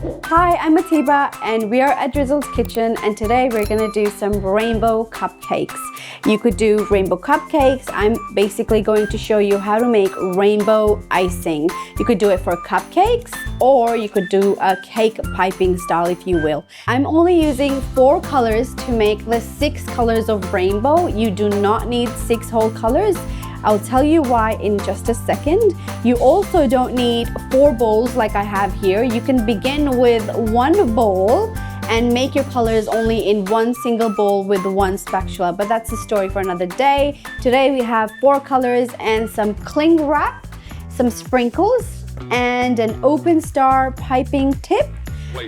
Hi, I'm Atiba and we are at Drizzle's Kitchen, and today we're gonna do some rainbow cupcakes. You could do rainbow cupcakes. I'm basically going to show you how to make rainbow icing. You could do it for cupcakes or you could do a cake piping style, if you will. I'm only using 4 colors to make the 6 colors of rainbow. You do not need 6 whole colors. I'll tell you why in just a second. You also don't need 4 bowls like I have here. You can begin with 1 bowl and make your colors only in 1 single bowl with 1 spatula, but that's a story for another day. Today we have 4 colors and some cling wrap, some sprinkles, and an open star piping tip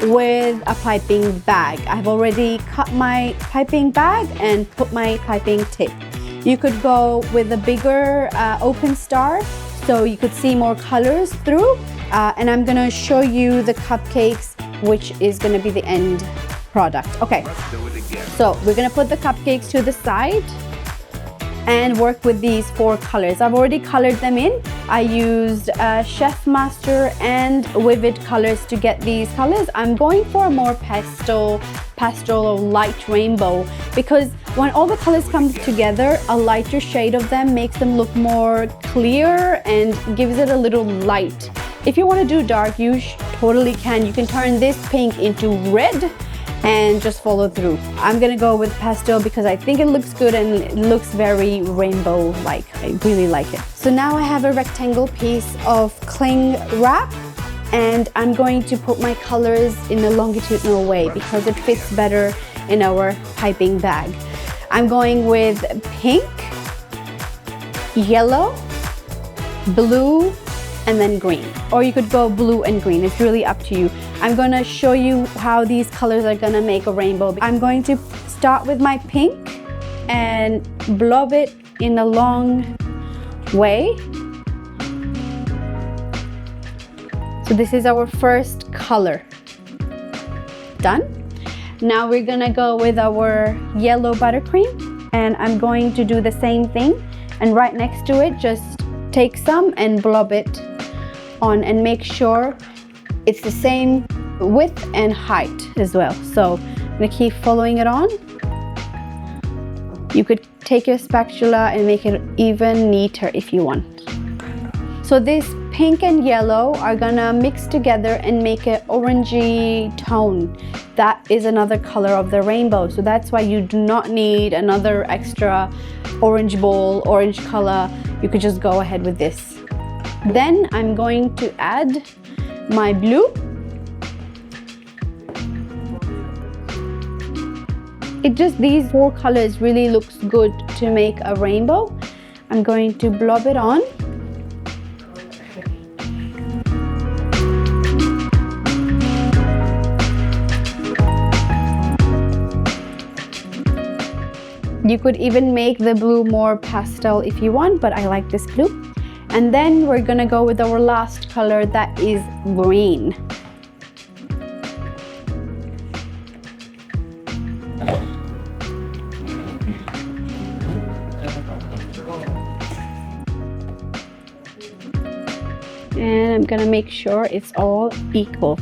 with a piping bag. I've already cut my piping bag and put my piping tip. You could go with a bigger open star so you could see more colors through. And I'm gonna show you the cupcakes, which is gonna be the end product. Okay, so we're gonna put the cupcakes to the side and work with these 4 colors. I've already colored them in. I used Chef Master and Vivid colors to get these colors. I'm going for a more pastel or light rainbow, because when all the colors come together, a lighter shade of them makes them look more clear and gives it a little light. If you want to do dark, you totally can. You can turn this pink into red and just follow through. I'm gonna go with pastel because I think it looks good and it looks very rainbow-like. I really like it. So now I have a rectangle piece of cling wrap, and I'm going to put my colors in a longitudinal way because it fits better in our piping bag. I'm going with pink, yellow, blue, and then green. Or you could go blue and green, it's really up to you. I'm gonna show you how these colors are gonna make a rainbow. I'm going to start with my pink and blob it in a long way. So this is our first color. Done. Now we're gonna go with our yellow buttercream, and I'm going to do the same thing. And right next to it, just take some and blob it on and make sure it's the same width and height as well. So I'm gonna keep following it on. You could take your spatula and make it even neater if you want. So this pink and yellow are gonna mix together and make an orangey tone. That is another color of the rainbow. So that's why you do not need another extra orange bowl, orange color. You could just go ahead with this. Then I'm going to add my blue. These 4 colors really looks good to make a rainbow. I'm going to blob it on. You could even make the blue more pastel if you want, but I like this blue. And then we're gonna go with our last color, that is green. And I'm gonna make sure it's all equal.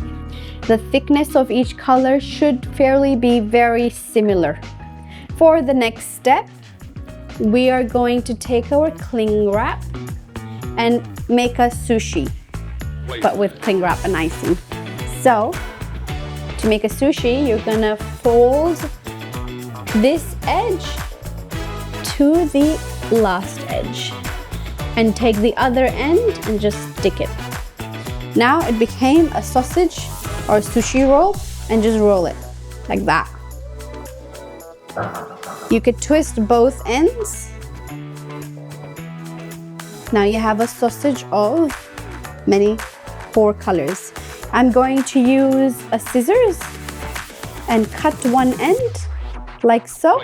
The thickness of each color should fairly be very similar. For the next step, we are going to take our cling wrap and make a sushi, but with cling wrap and icing. So, to make a sushi, you're gonna fold this edge to the last edge and take the other end and just stick it. Now it became a sausage or sushi roll, and just roll it like that. You could twist both ends. Now you have a sausage of 4 colors. I'm going to use a scissors and cut one end like so.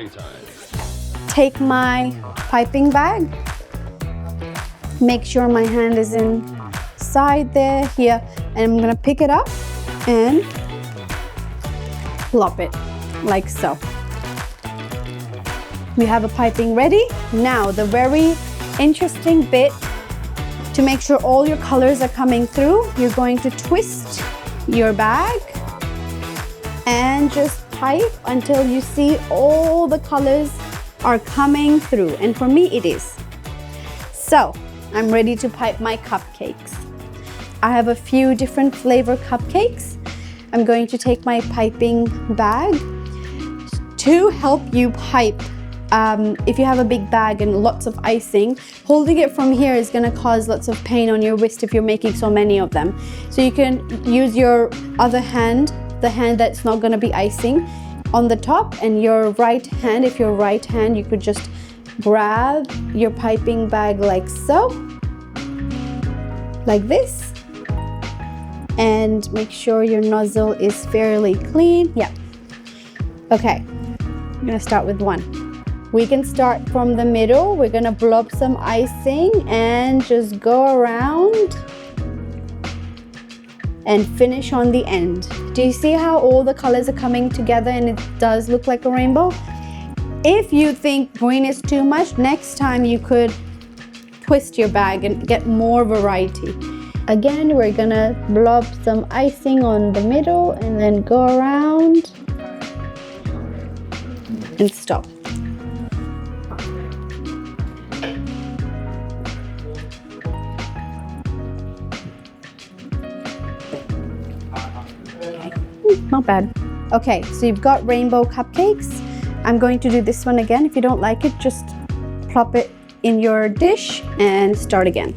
Take my piping bag. Make sure my hand is inside there, here, and I'm gonna pick it up and plop it like so. We have a piping ready. Now the very interesting bit, to make sure all your colors are coming through, you're going to twist your bag and just pipe until you see all the colors are coming through. And for me, it is. So I'm ready to pipe my cupcakes. I have a few different flavor cupcakes. I'm going to take my piping bag to help you pipe. If you have a big bag and lots of icing, holding it from here is going to cause lots of pain on your wrist if you're making so many of them. So you can use your other hand, the hand that's not going to be icing, on the top, and your right hand, if you're right hand, you could just grab your piping bag like so, like this, and make sure your nozzle is fairly clean. Yeah. Okay, I'm going to start with one. We can start from the middle. We're gonna blob some icing and just go around and finish on the end. Do you see how all the colors are coming together and it does look like a rainbow? If you think green is too much, next time you could twist your bag and get more variety. Again, we're gonna blob some icing on the middle and then go around and stop. Not bad. Okay, so you've got rainbow cupcakes. I'm going to do this one again. If you don't like it, just plop it in your dish and start again.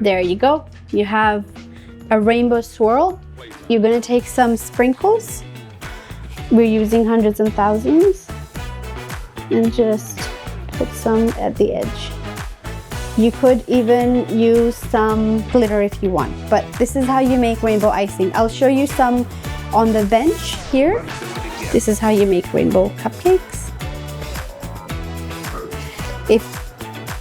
There you go. You have a rainbow swirl. You're going to take some sprinkles. We're using hundreds and thousands. And just put some at the edge. You could even use some glitter if you want, but this is how you make rainbow icing. I'll show you some on the bench here. This is how you make rainbow cupcakes. If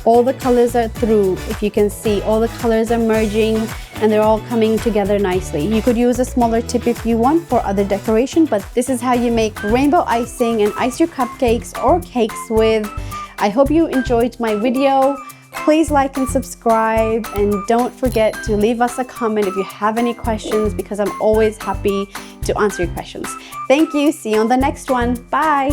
all the colors are through, if you can see, all the colors are merging and they're all coming together nicely. You could use a smaller tip if you want for other decoration, but this is how you make rainbow icing and ice your cupcakes or cakes with. I hope you enjoyed my video. Please like and subscribe, and don't forget to leave us a comment if you have any questions, because I'm always happy to answer your questions. Thank you. See you on the next one. Bye.